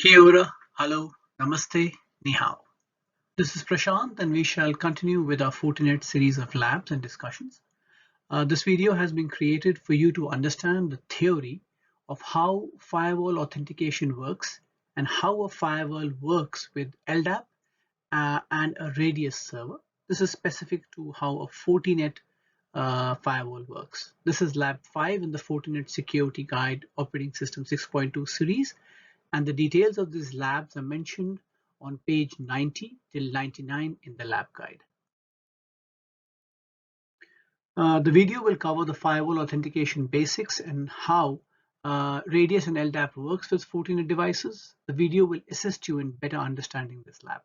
Kia ora, hello, namaste, ni hao. This is Prashant, and we shall continue with our Fortinet series of labs and discussions. This video has been created for you to understand the theory of how firewall authentication works and how a firewall works with LDAP and a radius server. This is specific to how a Fortinet firewall works. This is Lab 5 in the Fortinet Security Guide Operating System 6.2 series, and the details of these labs are mentioned on page 90 till 99 in the lab guide. The video will cover the firewall authentication basics and how Radius and LDAP works with Fortinet devices. The video will assist you in better understanding this lab.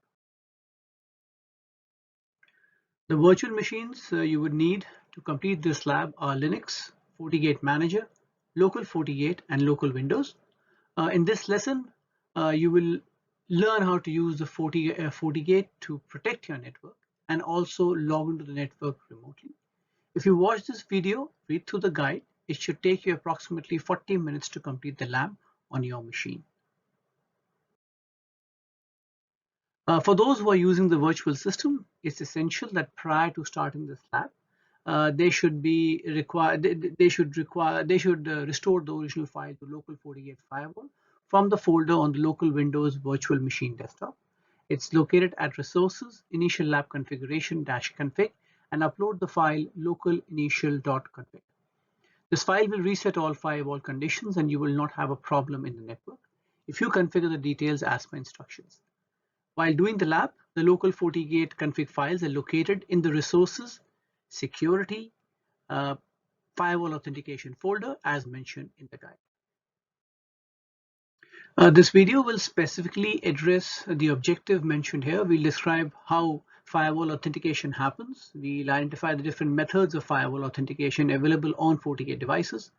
The virtual machines you would need to complete this lab are Linux, FortiGate Manager, local FortiGate, and local Windows. In this lesson, you will learn how to use the FortiGate to protect your network and also log into the network remotely. If you watch this video, read through the guide, it should take you approximately 40 minutes to complete the lab on your machine. For those who are using the virtual system, it's essential that prior to starting this lab, they should restore the original file to local FortiGate firewall from the folder on the local Windows virtual machine desktop. It's located at resources, initial lab configuration -config, and upload the file local initial.config. This file will reset all firewall conditions and you will not have a problem in the network if you configure the details as per instructions. While doing the lab, the local FortiGate config files are located in the resources, security, firewall authentication folder as mentioned in the guide. This video will specifically address the objective mentioned here. We'll describe how firewall authentication happens. We'll identify the different methods of firewall authentication available on FortiGate devices.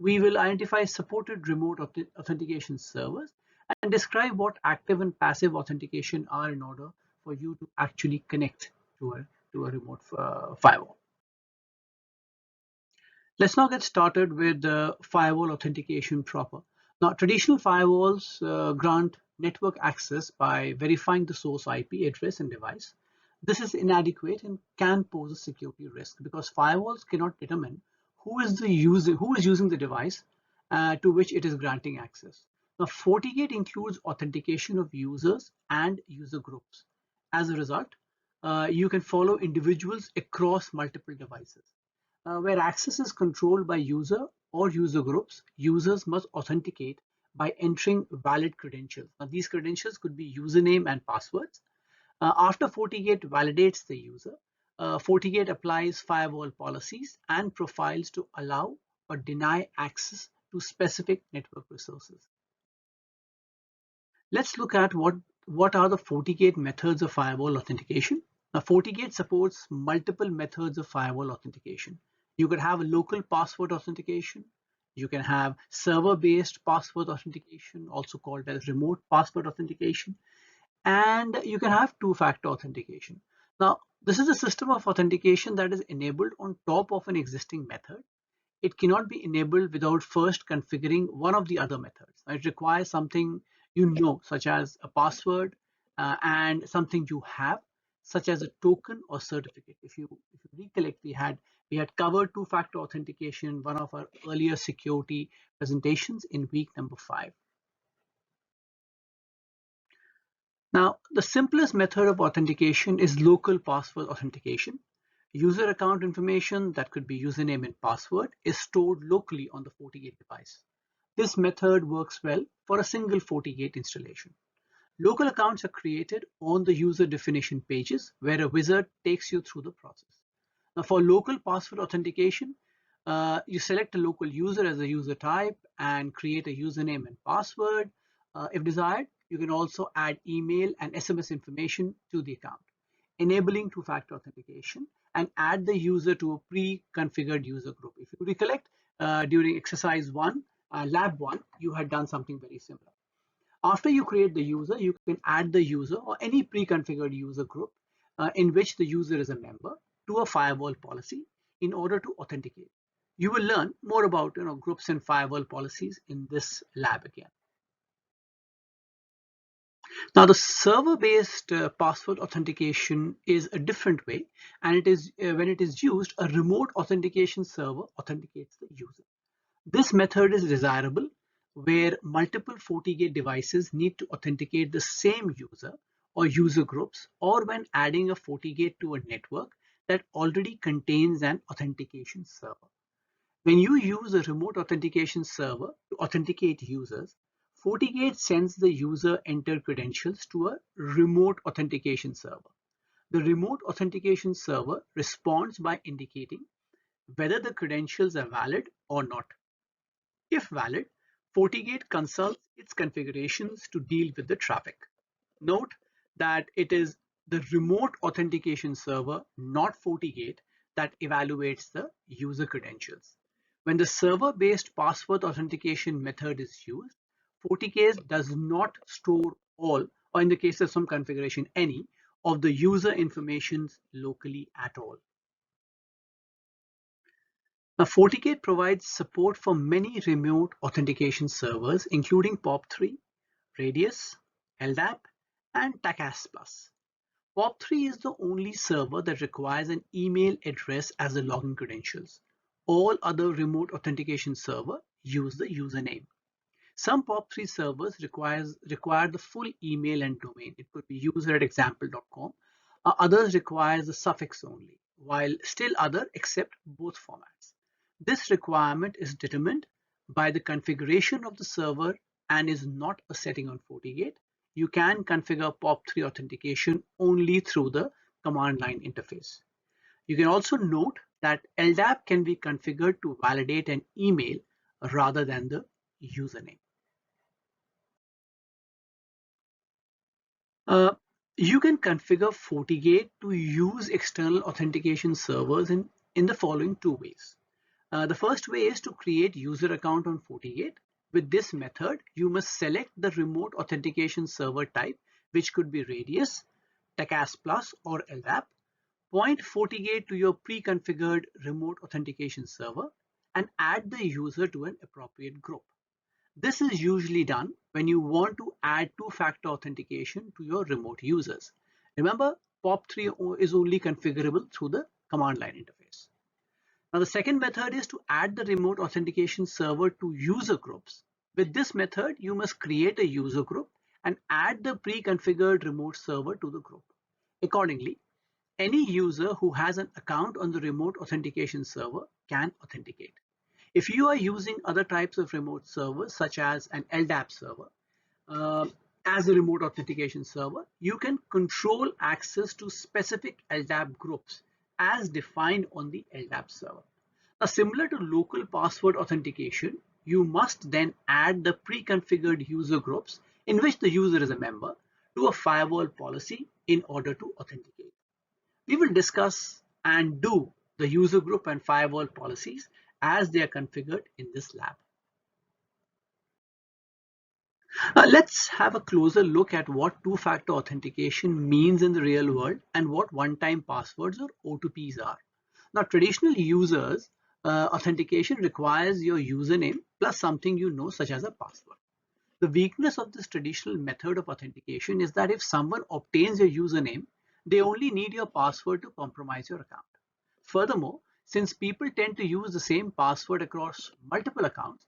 We will identify supported remote authentication servers and describe what active and passive authentication are in order for you to actually connect to a remote firewall. Let's now get started with the firewall authentication proper. Now, traditional firewalls grant network access by verifying the source IP address and device. This is inadequate and can pose a security risk because firewalls cannot determine who is using the device to which it is granting access. Now, FortiGate includes authentication of users and user groups. As a result, you can follow individuals across multiple devices. Where access is controlled by user or user groups, users must authenticate by entering valid credentials. Now, these credentials could be username and passwords. After FortiGate validates the user, FortiGate applies firewall policies and profiles to allow or deny access to specific network resources. Let's look at what are the FortiGate methods of firewall authentication. Now, FortiGate supports multiple methods of firewall authentication. You could have a local password authentication. You can have server-based password authentication, also called as remote password authentication. And you can have two-factor authentication. Now, this is a system of authentication that is enabled on top of an existing method. It cannot be enabled without first configuring one of the other methods. It requires something you know, such as a password and something you have, such as a token or certificate. If you recollect, we had covered two-factor authentication in one of our earlier security presentations in week number 5. Now, the simplest method of authentication is local password authentication. User account information, that could be username and password, is stored locally on the FortiGate device. This method works well for a single FortiGate installation. Local accounts are created on the user definition pages where a wizard takes you through the process. Now, for local password authentication, you select a local user as a user type and create a username and password. If desired, you can also add email and SMS information to the account, enabling two-factor authentication, and add the user to a pre-configured user group. If you recollect, during exercise 1, lab 1, you had done something very similar. After you create the user, you can add the user or any pre-configured user group in which the user is a member to a firewall policy in order to authenticate. You will learn more about groups and firewall policies in this lab again. Now, the server-based password authentication is a different way, and it is when it is used, a remote authentication server authenticates the user. This method is desirable where multiple FortiGate devices need to authenticate the same user or user groups, or when adding a FortiGate to a network that already contains an authentication server. When you use a remote authentication server to authenticate users, FortiGate sends the user entered credentials to a remote authentication server. The remote authentication server responds by indicating whether the credentials are valid or not. If valid, FortiGate consults its configurations to deal with the traffic. Note that it is the remote authentication server, not FortiGate, that evaluates the user credentials. When the server-based password authentication method is used, FortiGate does not store all, or in the case of some configuration, any, of the user information locally at all. Now, FortiGate provides support for many remote authentication servers, including POP3, Radius, LDAP, and TACAS+. POP3 is the only server that requires an email address as the login credentials. All other remote authentication servers use the username. Some POP3 servers require the full email and domain. It could be user@example.com. Others require the suffix only, while still others accept both formats. This requirement is determined by the configuration of the server and is not a setting on FortiGate. You can configure POP3 authentication only through the command line interface. You can also note that LDAP can be configured to validate an email rather than the username. Uh, you can configure FortiGate to use external authentication servers in the following two ways. The first way is to create user account on FortiGate. With this method, you must select the remote authentication server type, which could be Radius, TACAS+, or LDAP. Point FortiGate to your pre-configured remote authentication server and add the user to an appropriate group. This is usually done when you want to add two-factor authentication to your remote users. Remember, POP3 is only configurable through the command line interface. Now, the second method is to add the remote authentication server to user groups. With this method, you must create a user group and add the pre-configured remote server to the group. Accordingly, any user who has an account on the remote authentication server can authenticate. If you are using other types of remote servers, such as an LDAP server, uh, as a remote authentication server, you can control access to specific LDAP groups as defined on the LDAP server. Now, similar to local password authentication, you must then add the pre-configured user groups in which the user is a member to a firewall policy in order to authenticate. We will discuss and do the user group and firewall policies as they are configured in this lab. Let's have a closer look at what two-factor authentication means in the real world and what one-time passwords or O2Ps are. Now, traditional users authentication requires your username plus something you know, such as a password. The weakness of this traditional method of authentication is that if someone obtains your username, they only need your password to compromise your account. Furthermore, since people tend to use the same password across multiple accounts,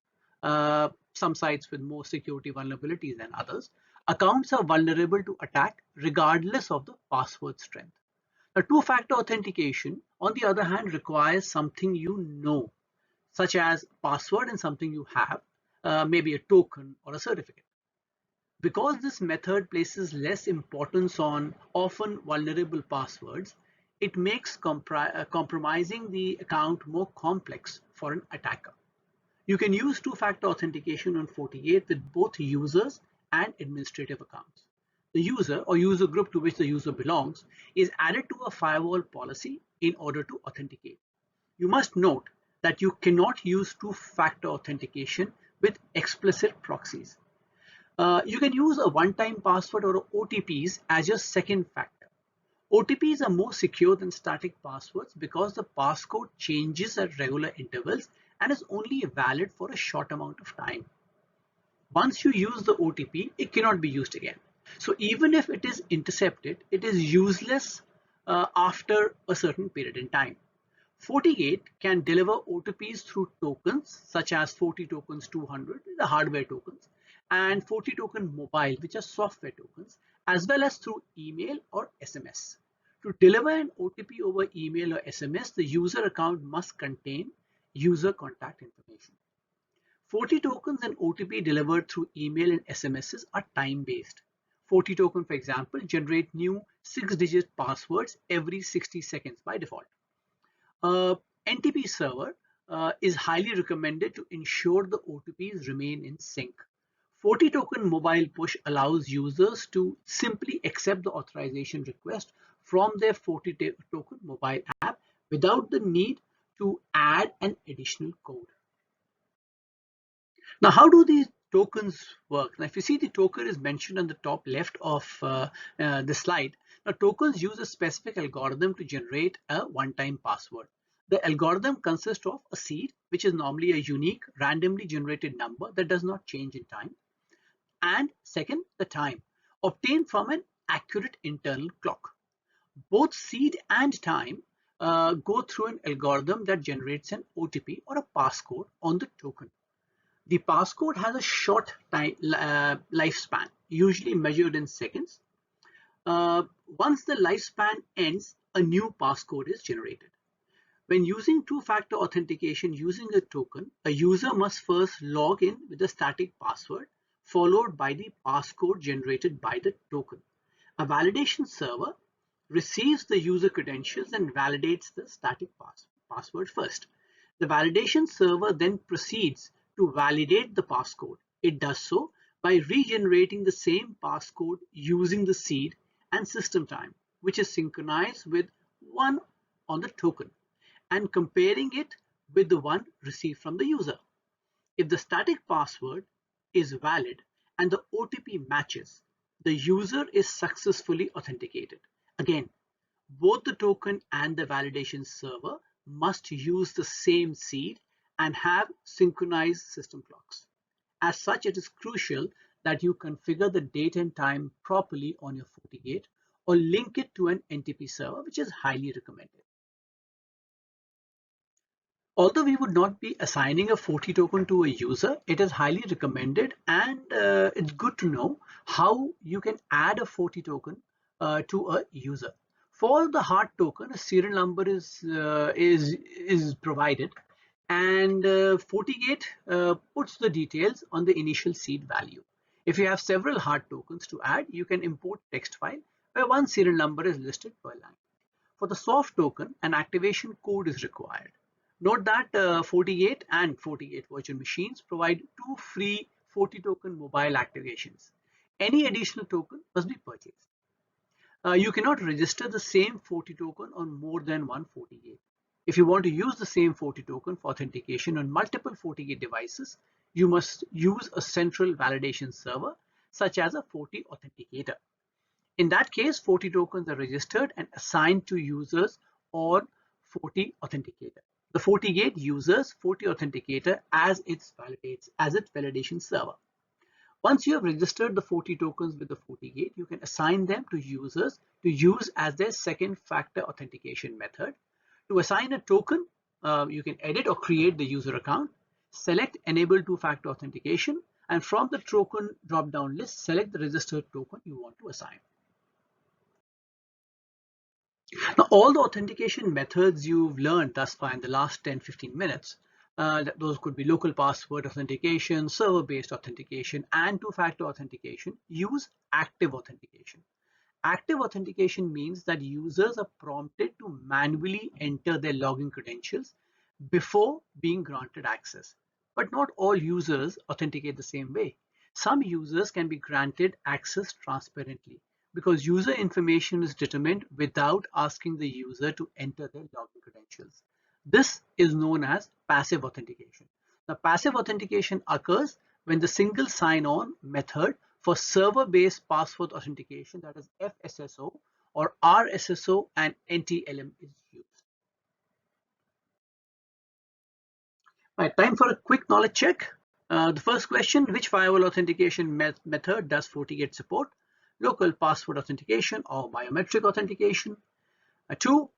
some sites with more security vulnerabilities than others, accounts are vulnerable to attack regardless of the password strength. A two-factor authentication, on the other hand, requires something you know, such as password and something you have, maybe a token or a certificate. Because this method places less importance on often vulnerable passwords, it makes compromising the account more complex for an attacker. You can use two-factor authentication on FortiGate with both users and administrative accounts. The user or user group to which the user belongs is added to a firewall policy in order to authenticate. You must note that you cannot use two-factor authentication with explicit proxies. You can use a one-time password or OTPs as your second factor. OTPs are more secure than static passwords because the passcode changes at regular intervals and is only valid for a short amount of time. Once you use the OTP, it cannot be used again. So even if it is intercepted, it is useless after a certain period in time. FortiGate can deliver OTPs through tokens such as FortiTokens 200, the hardware tokens, and FortiToken Mobile, which are software tokens, as well as through email or SMS. To deliver an OTP over email or SMS, the user account must contain user contact information. FortiTokens and OTP delivered through email and SMSs are time-based. FortiToken, for example, generate new 6-digit passwords every 60 seconds by default. NTP server is highly recommended to ensure the OTPs remain in sync. FortiToken mobile push allows users to simply accept the authorization request from their FortiToken mobile app without the need to add an additional code. Now, how do these tokens work? Now, if you see, the token is mentioned on the top left of the slide. Now, tokens use a specific algorithm to generate a one-time password. The algorithm consists of a seed, which is normally a unique, randomly generated number that does not change in time. And second, the time, obtained from an accurate internal clock. Both seed and time go through an algorithm that generates an OTP or a passcode on the token. The passcode has a short time lifespan, usually measured in seconds. Once the lifespan ends, a new passcode is generated. When using two-factor authentication using a token, a user must first log in with a static password, followed by the passcode generated by the token. A validation server receives the user credentials and validates the static password first. The validation server then proceeds to validate the passcode. It does so by regenerating the same passcode using the seed and system time, which is synchronized with one on the token, and comparing it with the one received from the user. If the static password is valid and the OTP matches, the user is successfully authenticated. Again, both the token and the validation server must use the same seed and have synchronized system clocks. As such, it is crucial that you configure the date and time properly on your FortiGate or link it to an NTP server, which is highly recommended. Although we would not be assigning a Forti token to a user, it is highly recommended, and it's good to know how you can add a Forti token to a user. For the hard token, a serial number is provided, and FortiGate puts the details on the initial seed value. If you have several hard tokens to add, you can import text file where one serial number is listed per line. For the soft token, an activation code is required. Note that FortiGate and FortiGate virtual machines provide two free FortiToken mobile activations. Any additional token must be purchased. You cannot register the same FortiToken on more than one FortiGate. If you want to use the same FortiToken for authentication on multiple FortiGate devices, you must use a central validation server, such as a Forti Authenticator. In that case, Forti tokens are registered and assigned to users or Forti Authenticator. The FortiGate uses Forti Authenticator as its validation server. Once you have registered the Forti tokens with the FortiGate, you can assign them to users to use as their second factor authentication method. To assign a token, you can edit or create the user account, select Enable two-factor authentication, and from the token drop-down list, select the registered token you want to assign. Now, all the authentication methods you've learned thus far in the last 10-15 minutes, those could be local password authentication, server-based authentication, and two-factor authentication, use active authentication. Active authentication means that users are prompted to manually enter their login credentials before being granted access. But not all users authenticate the same way. Some users can be granted access transparently, because user information is determined without asking the user to enter their login credentials. This is known as passive authentication. Now, passive authentication occurs when the single sign-on method for server-based password authentication, that is FSSO or RSSO and NTLM, is used. Right, time for a quick knowledge check. The first question, which firewall authentication method does FortiGate support? local password authentication or biometric authentication. 2.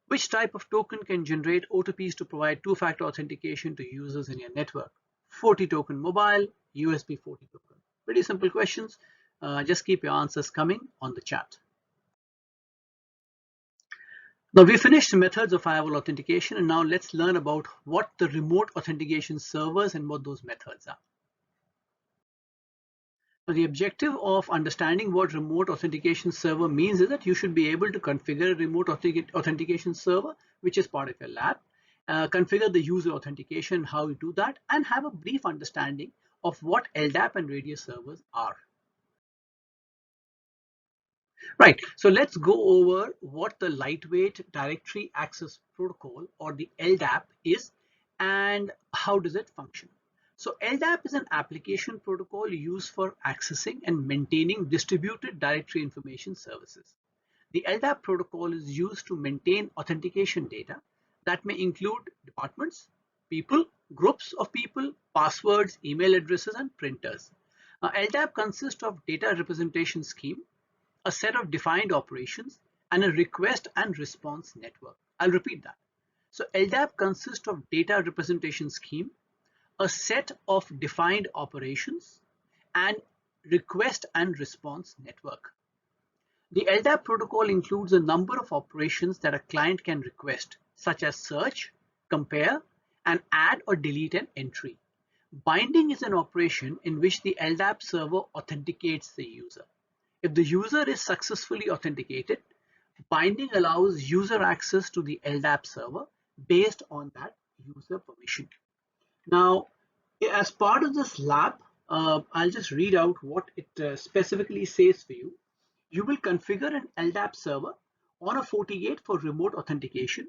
Which type of token can generate OTPs to provide two-factor authentication to users in your network? 40 token mobile, USB 40 token. Pretty simple questions. Just keep your answers coming on the chat. Now we finished the methods of firewall authentication, and now let's learn about what the remote authentication servers and what those methods are. Now, the objective of understanding what remote authentication server means is that you should be able to configure a remote authentication server, which is part of your lab, configure the user authentication, how you do that, and have a brief understanding of what LDAP and radius servers are. Right, so let's go over what the lightweight directory access protocol or the LDAP is and how does it function. So LDAP is an application protocol used for accessing and maintaining distributed directory information services. The LDAP protocol is used to maintain authentication data that may include departments, people, groups of people, passwords, email addresses, and printers. LDAP consists of data representation scheme, a set of defined operations, and a request and response network. I'll repeat that. So LDAP consists of data representation scheme, a set of defined operations, and request and response network. The LDAP protocol includes a number of operations that a client can request, such as search, compare, and add or delete an entry. Binding is an operation in which the LDAP server authenticates the user. If the user is successfully authenticated, binding allows user access to the LDAP server based on that user permission. Now, as part of this lab, I'll just read out what it specifically says for you. You will configure an LDAP server on a FortiGate for remote authentication,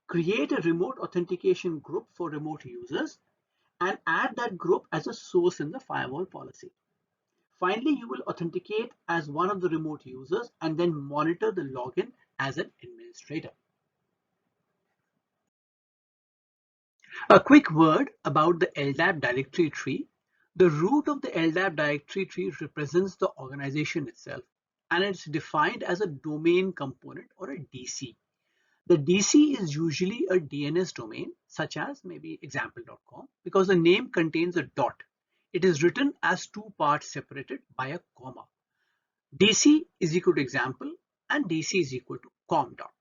create a remote authentication group for remote users, and add that group as a source in the firewall policy. Finally, you will authenticate as one of the remote users and then monitor the login as an administrator. A quick word about the LDAP directory tree. The root of the LDAP directory tree represents the organization itself, and it's defined as a domain component or a DC. The DC is usually a DNS domain, such as maybe example.com, because the name contains a dot. It is written as two parts separated by a comma. DC is equal to example and DC is equal to com dot.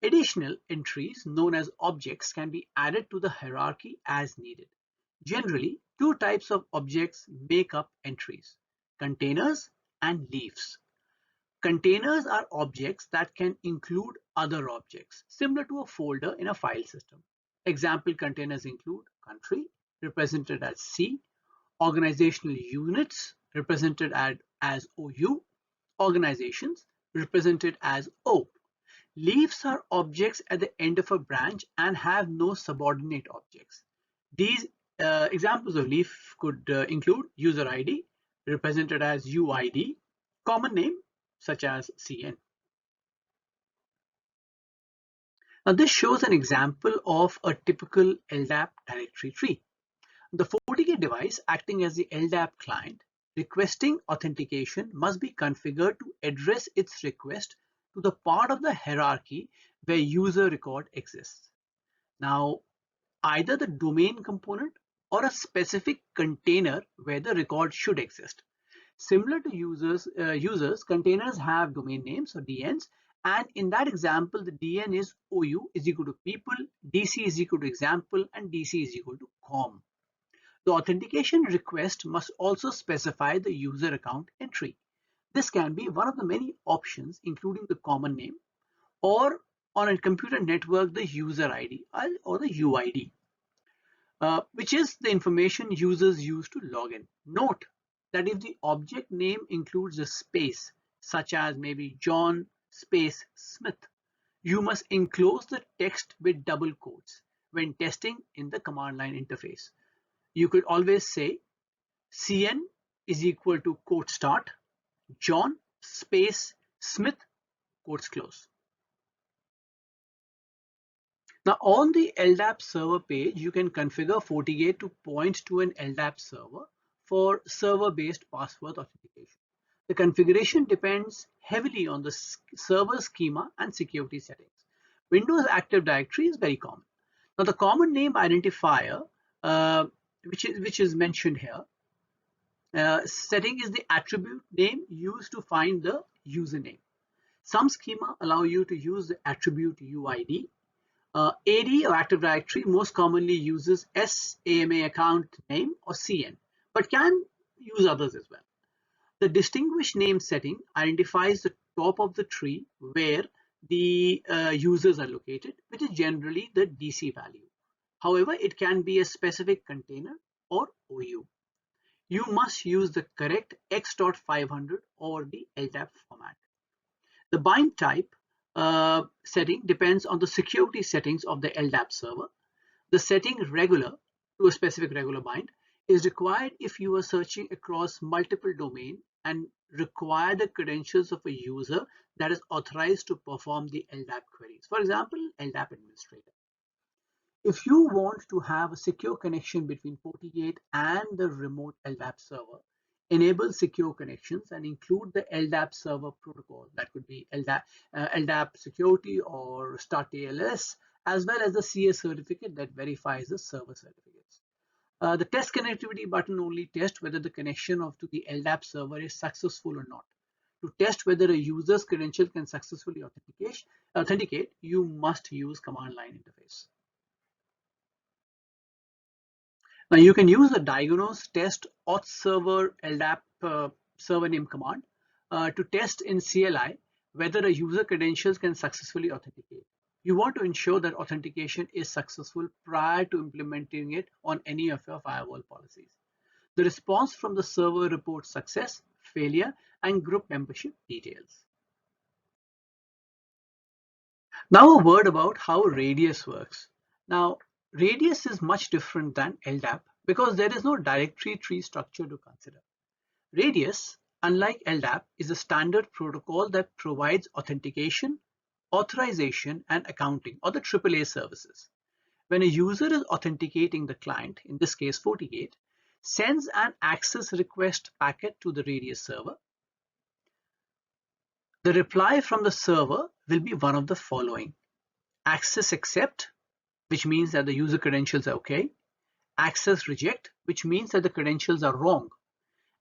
Additional entries known as objects can be added to the hierarchy as needed. Generally, two types of objects make up entries: containers and leaves. Containers are objects that can include other objects, similar to a folder in a file system. Example containers include country, represented as C, organizational units, represented as OU, organizations, represented as O. Leaves are objects at the end of a branch and have no subordinate objects. These examples of leaf could include user ID, represented as UID, common name, such as CN. Now this shows an example of a typical LDAP directory tree. The FortiGate device acting as the LDAP client requesting authentication must be configured to address its request to the part of the hierarchy where user record exists. Now, either the domain component or a specific container where the record should exist. Similar to users, containers have domain names or DNs, and in that example, the DN is OU is equal to people, DC is equal to example, and DC is equal to com. The authentication request must also specify the user account entry. This can be one of the many options, including the common name, or on a computer network, the user ID or the UID, which is the information users use to log in. Note that if the object name includes a space, such as maybe John space Smith, you must enclose the text with double quotes when testing in the command line interface. You could always say CN is equal to quote start, John space Smith, quotes close. Now on the LDAP server page, you can configure FortiGate to point to an LDAP server for server-based password authentication. The configuration depends heavily on the server schema and security settings. Windows Active Directory is very common. Now, the common name identifier, uh, which is mentioned here, setting is the attribute name used to find the username. Some schema allow you to use the attribute UID. AD or Active Directory most commonly uses SAMA account name or CN, but can use others as well. The distinguish name setting identifies the top of the tree where the users are located, which is generally the DC value. However, it can be a specific container or OU. You must use the correct X.500 or the LDAP format. The bind type setting depends on the security settings of the LDAP server. The setting regular to a specific regular bind is required if you are searching across multiple domains and require the credentials of a user that is authorized to perform the LDAP queries. For example, LDAP administrator. If you want to have a secure connection between FortiGate and the remote LDAP server, enable secure connections and include the LDAP server protocol. That could be LDAP security or StartALS, as well as the CS certificate that verifies the server certificates. The test connectivity button only tests whether the connection to the LDAP server is successful or not. To test whether a user's credential can successfully authenticate, you must use command line interface. Now you can use the diagnose test auth server LDAP server name command to test in CLI whether a user credentials can successfully authenticate. You want to ensure that authentication is successful prior to implementing it on any of your firewall policies. The response from the server reports success, failure, and group membership details. Now a word about how Radius works. Now, Radius is much different than LDAP because there is no directory tree structure to consider. Radius, unlike LDAP, is a standard protocol that provides authentication, authorization, and accounting, or the AAA services. When a user is authenticating the client, in this case FortiGate, sends an access request packet to the Radius server. The reply from the server will be one of the following: access accept, which means that the user credentials are okay; access reject, which means that the credentials are wrong;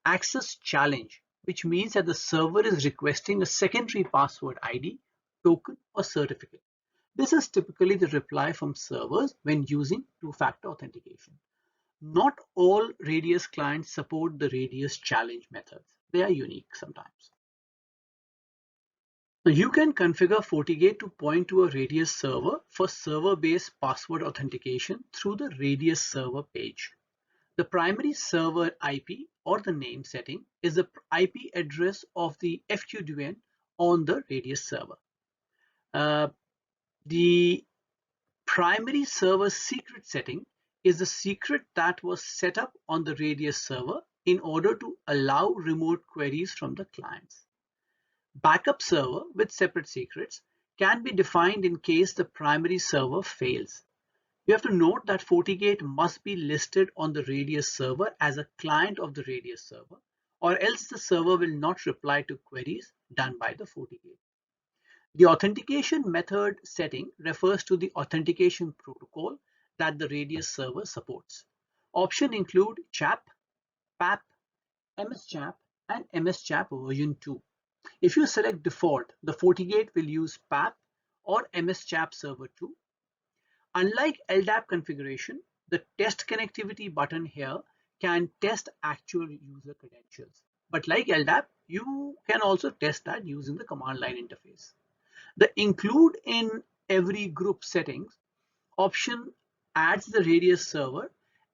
access challenge, which means that the server is requesting a secondary password ID, token, or certificate. This is typically the reply from servers when using two-factor authentication. Not all Radius clients support the Radius challenge methods. They are unique sometimes. Now you can configure FortiGate to point to a Radius server for server-based password authentication through the Radius server page. The primary server IP or the name setting is the IP address of the FQDN on the Radius server. The primary server secret setting is the secret that was set up on the Radius server in order to allow remote queries from the clients. Backup server with separate secrets can be defined in case the primary server fails. You have to note that FortiGate must be listed on the Radius server as a client of the Radius server, or else the server will not reply to queries done by the FortiGate. The authentication method setting refers to the authentication protocol that the Radius server supports. Options include CHAP, PAP, MSCHAP, and MSCHAP version 2. If you select default, the FortiGate will use PAP or MSCHAP server 2. Unlike LDAP configuration, the test connectivity button here can test actual user credentials. But like LDAP, you can also test that using the command line interface. The include in every group settings option adds the Radius server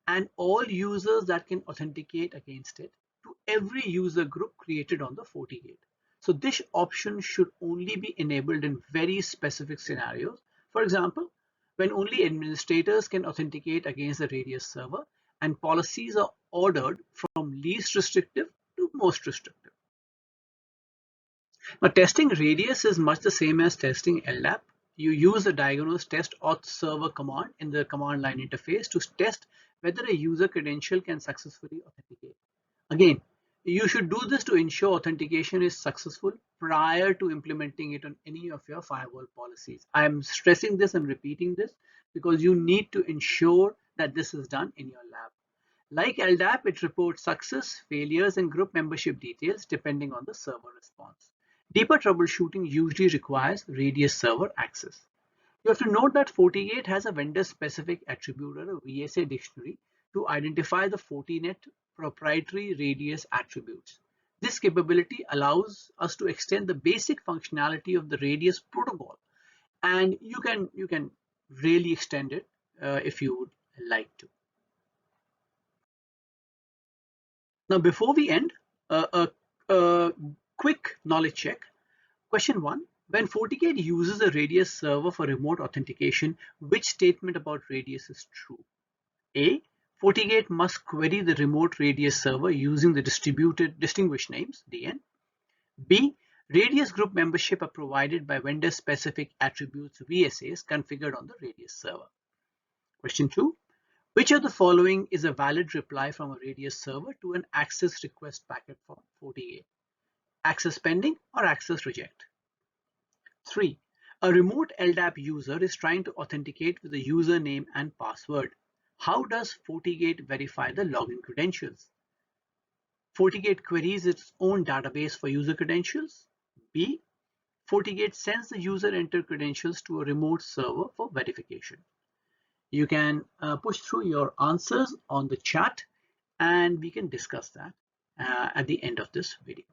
and all users that can authenticate against it to every user group created on the FortiGate. So this option should only be enabled in very specific scenarios. For example, when only administrators can authenticate against the Radius server and policies are ordered from least restrictive to most restrictive. Now, testing Radius is much the same as testing LDAP. You use the diagnose test auth server command in the command line interface to test whether a user credential can successfully authenticate. Again, You should do this to ensure authentication is successful prior to implementing it on any of your firewall policies. I am stressing this and repeating this because you need to ensure that this is done in your lab. Like LDAP, it reports success, failures, and group membership details depending on the server response. Deeper troubleshooting usually requires radius server access. You have to note that FortiGate has a vendor-specific attribute or a VSA dictionary to identify the Fortinet proprietary radius attributes. This capability allows us to extend the basic functionality of the radius protocol, and you can really extend it if you would like to. Now, before we end, a quick knowledge check. Question 1. When FortiGate uses a radius server for remote authentication, which statement about radius is true? A. FortiGate must query the remote radius server using the distributed distinguished names, DN. B. Radius group membership are provided by vendor-specific attributes, VSAs, configured on the radius server. Question 2. Which of the following is a valid reply from a radius server to an access request packet from FortiGate? Access pending or access reject? 3. A remote LDAP user is trying to authenticate with a username and password. How does FortiGate verify the login credentials? FortiGate queries its own database for user credentials. B. FortiGate sends the user entered credentials to a remote server for verification. You can push through your answers on the chat and we can discuss that at the end of this video.